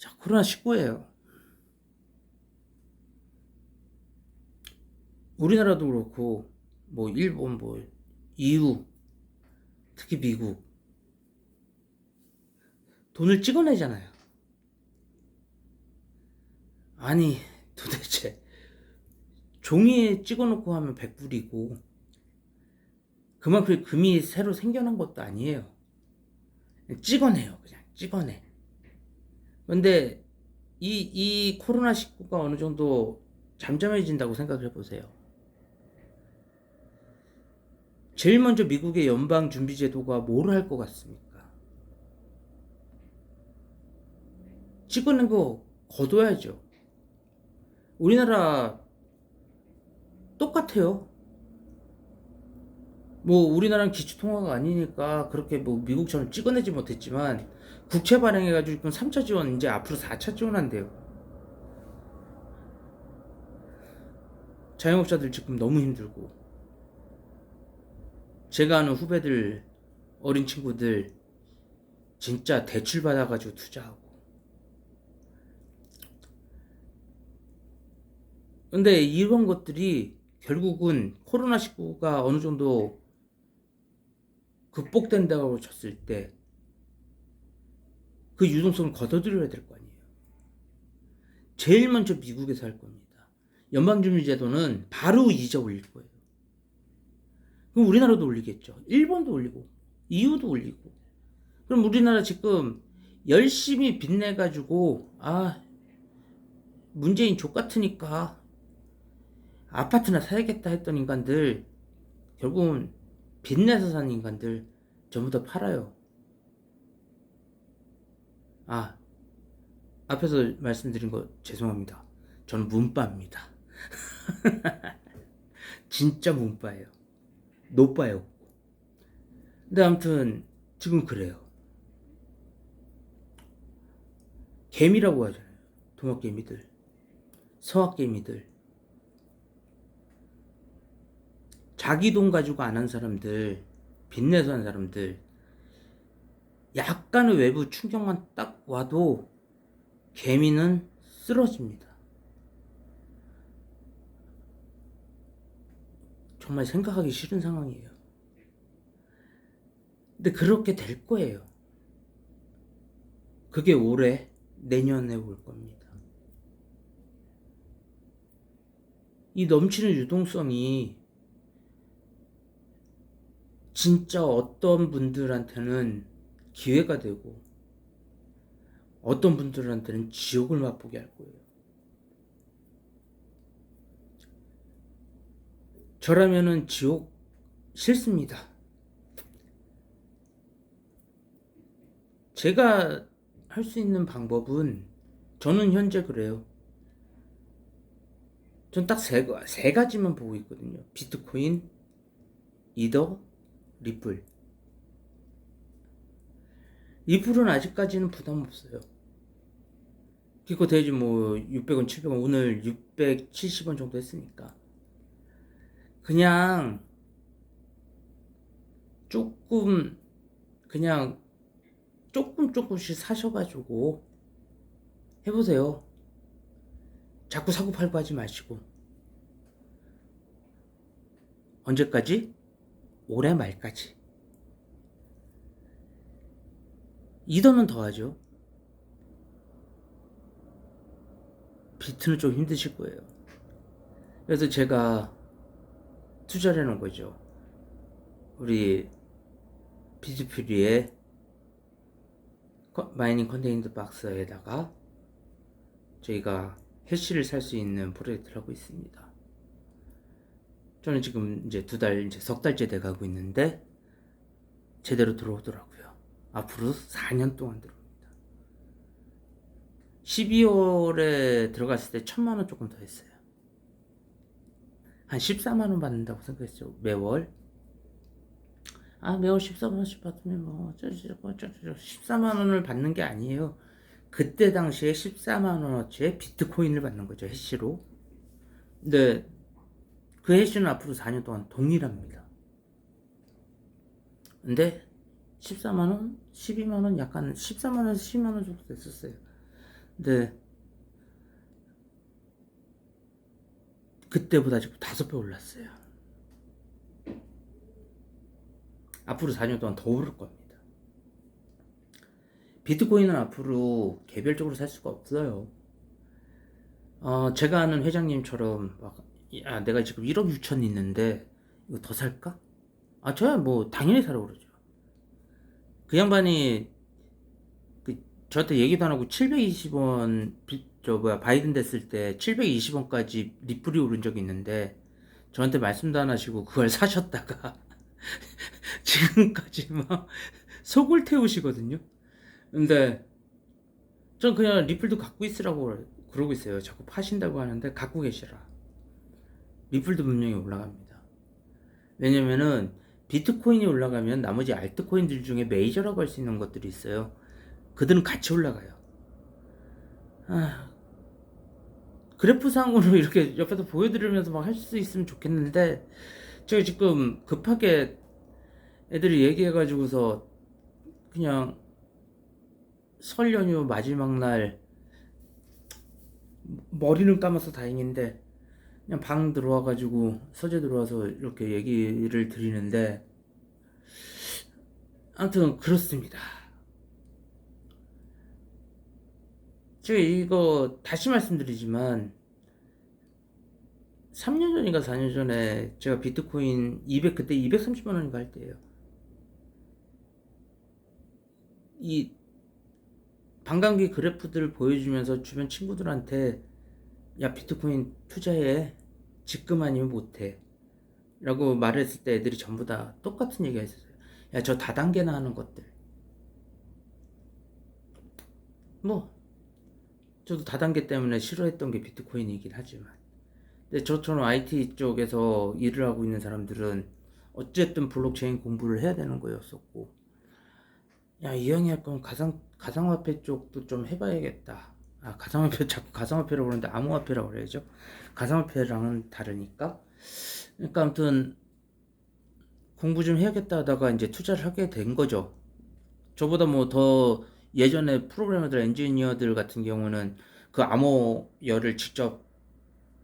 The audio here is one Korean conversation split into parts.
자, 코로나19예요. 우리나라도 그렇고 뭐 일본, 뭐 EU, 특히 미국 돈을 찍어내잖아요. 아니, 도대체 종이에 찍어놓고 하면 100불이고 그만큼 금이 새로 생겨난 것도 아니에요. 찍어내요. 그냥 찍어내. 근데 이 코로나19가 어느 정도 잠잠해진다고 생각을 해보세요. 제일 먼저 미국의 연방준비제도가 뭘 할 것 같습니까? 찍어낸 거 거둬야죠. 우리나라 똑같아요. 뭐 우리나라는 기초통화가 아니니까 그렇게 뭐 미국처럼 찍어내지 못했지만 국채 발행해가지고 지금 3차 지원 이제 앞으로 4차 지원한대요. 자영업자들 지금 너무 힘들고 제가 아는 후배들 어린 친구들 진짜 대출 받아가지고 투자하고 근데 이런 것들이 결국은 코로나19가 어느 정도 극복된다고 쳤을 때 그 유동성을 걷어들여야 될 거 아니에요. 제일 먼저 미국에서 할 겁니다. 연방준비제도는 바로 이자 올릴 거예요. 그럼 우리나라도 올리겠죠. 일본도 올리고 EU도 올리고. 그럼 우리나라 지금 열심히 빚내가지고 문재인 족같으니까 아파트나 사야겠다 했던 인간들 결국은 빚내서 사는 인간들 전부 다 팔아요. 앞에서 말씀드린 거 죄송합니다. 저는 문빠입니다. 진짜 문빠예요. 노빠예요. 근데 아무튼 지금 그래요. 개미라고 하잖아요. 도마개미들, 서학개미들. 자기 돈 가지고 안 한 사람들, 빚내서 한 사람들, 약간의 외부 충격만 딱 와도 개미는 쓰러집니다. 정말 생각하기 싫은 상황이에요. 근데 그렇게 될 거예요. 그게 올해, 내년에 올 겁니다. 이 넘치는 유동성이 진짜 어떤 분들한테는 기회가 되고 어떤 분들한테는 지옥을 맛보게 할 거예요. 저라면은 지옥 싫습니다. 제가 할 수 있는 방법은 저는 현재 그래요. 전 딱 세 가지만 보고 있거든요. 비트코인, 이더, 리플. 리플은 아직까지는 부담 없어요. 기껏 돼야지 뭐 600원, 700원, 오늘 670원 정도 했으니까. 그냥 조금 그냥 조금씩 사셔가지고 해보세요. 자꾸 사고 팔고 하지 마시고. 언제까지? 올해 말까지. 이더는 더 하죠. 비트는 좀 힘드실 거예요. 그래서 제가 투자를 해놓은 거죠. 우리 비즈퓨리의 마이닝 컨테이너 박스에다가 저희가 해시를 살 수 있는 프로젝트를 하고 있습니다. 저는 지금 이제 석 달째 돼 가고 있는데 제대로 들어오더라고요. 앞으로 4년 동안 들어옵니다. 12월에 들어갔을 때 1000만원 조금 더 했어요. 한 14만원 받는다고 생각했죠. 매월. 매월 14만원씩 받으면 뭐 14만원을 받는 게 아니에요. 그때 당시에 14만원어치의 비트코인을 받는 거죠. 해시로. 근데 그 해시는 앞으로 4년 동안 동일합니다. 근데 14만원, 12만원, 약간 14만원에서 12만원 정도 됐었어요. 근데 그때보다 지금 5배 올랐어요. 앞으로 4년 동안 더 오를 겁니다. 비트코인은 앞으로 개별적으로 살 수가 없어요. 제가 아는 회장님처럼 막, 야, 내가 지금 1억 6천 있는데 이거 더 살까? 저야 뭐 당연히 사라고 그러죠. 그 양반이 저한테 얘기도 안 하고 720원 바이든 됐을 때 720원까지 리플이 오른 적이 있는데 저한테 말씀도 안 하시고 그걸 사셨다가 지금까지 막 속을 태우시거든요. 근데 전 그냥 리플도 갖고 있으라고 그러고 있어요. 자꾸 파신다고 하는데 갖고 계시라. 리플도 분명히 올라갑니다. 왜냐면은 비트코인이 올라가면 나머지 알트코인들 중에 메이저라고 할 수 있는 것들이 있어요. 그들은 같이 올라가요. 그래프상으로 이렇게 옆에서 보여드리면서 막 할 수 있으면 좋겠는데 제가 지금 급하게 애들이 얘기해가지고서 그냥 설 연휴 마지막 날 머리는 감아서 다행인데 그냥 방 들어와가지고 서재 들어와서 이렇게 얘기를 드리는데 아무튼 그렇습니다. 제가 이거 다시 말씀드리지만 3년 전인가 4년 전에 제가 비트코인 그때 230만 원인가 할 때예요. 이 반감기 그래프들을 보여주면서 주변 친구들한테 야 비트코인 투자해 지금 아니면 못해 라고 말했을 때 애들이 전부 다 똑같은 얘기가 있었어요. 야 저 다단계나 하는 것들 뭐 저도 다단계 때문에 싫어했던 게 비트코인이긴 하지만 근데 저처럼 IT 쪽에서 일을 하고 있는 사람들은 어쨌든 블록체인 공부를 해야 되는 거였었고 야 이왕이 할 거면 가상화폐 쪽도 좀 해봐야겠다. 가상화폐 자꾸 가상화폐라고 그러는데 암호화폐라고 그래야죠. 가상화폐랑은 다르니까. 그러니까 아무튼 공부 좀 해야겠다 하다가 이제 투자를 하게 된 거죠. 저보다 뭐 더 예전에 프로그래머들, 엔지니어들 같은 경우는 그 암호열을 직접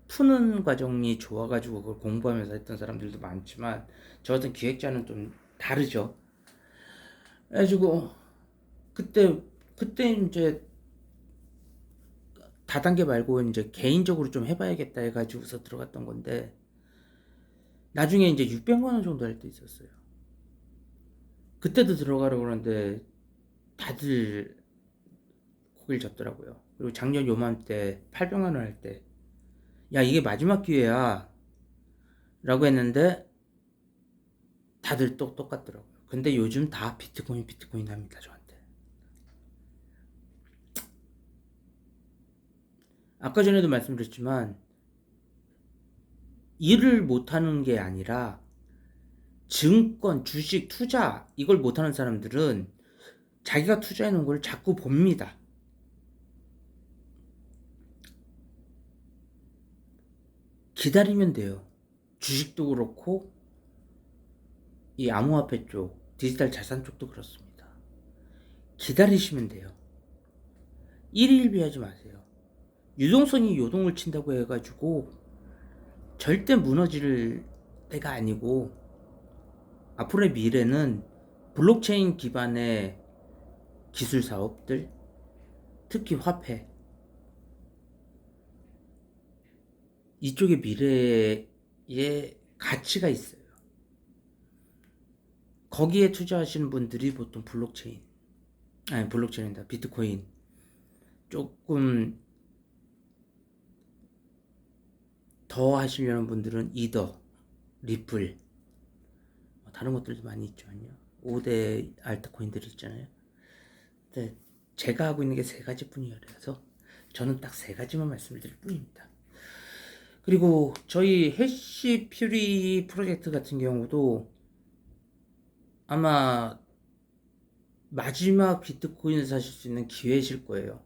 푸는 과정이 좋아가지고 그걸 공부하면서 했던 사람들도 많지만 저 같은 기획자는 좀 다르죠. 그래가지고 그때 이제 다단계 말고 이제 개인적으로 좀 해봐야겠다 해가지고서 들어갔던 건데 나중에 이제 600만 원 정도 할 때 있었어요. 그때도 들어가려고 그러는데 다들 고개를 젓더라고요. 그리고 작년 요맘때 800만 원 할 때 야 이게 마지막 기회야 라고 했는데 다들 또 똑같더라고요. 근데 요즘 다 비트코인 합니다 저한테. 아까 전에도 말씀드렸지만 일을 못하는 게 아니라 증권, 주식, 투자 이걸 못하는 사람들은 자기가 투자해 놓은 걸 자꾸 봅니다. 기다리면 돼요. 주식도 그렇고 이 암호화폐 쪽, 디지털 자산 쪽도 그렇습니다. 기다리시면 돼요. 일일비하지 마세요. 유동성이 요동을 친다고 해가지고 절대 무너질 때가 아니고 앞으로의 미래는 블록체인 기반의 기술 사업들, 특히 화폐 이쪽의 미래에 가치가 있어요. 거기에 투자하시는 분들이 보통 블록체인이다. 비트코인 조금 더 하시려는 분들은 이더, 리플 다른 것들도 많이 있잖아요. 5대 알트코인들이 있잖아요. 근데 제가 하고 있는 게 3가지 뿐이라서 저는 딱 3가지만 말씀을 드릴 뿐입니다. 그리고 저희 해시 퓨리 프로젝트 같은 경우도 아마 마지막 비트코인을 사실 수 있는 기회실 거예요.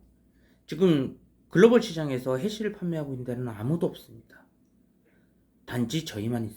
지금 글로벌 시장에서 해시를 판매하고 있는 데는 아무도 없습니다. 단지 저희만 있어요.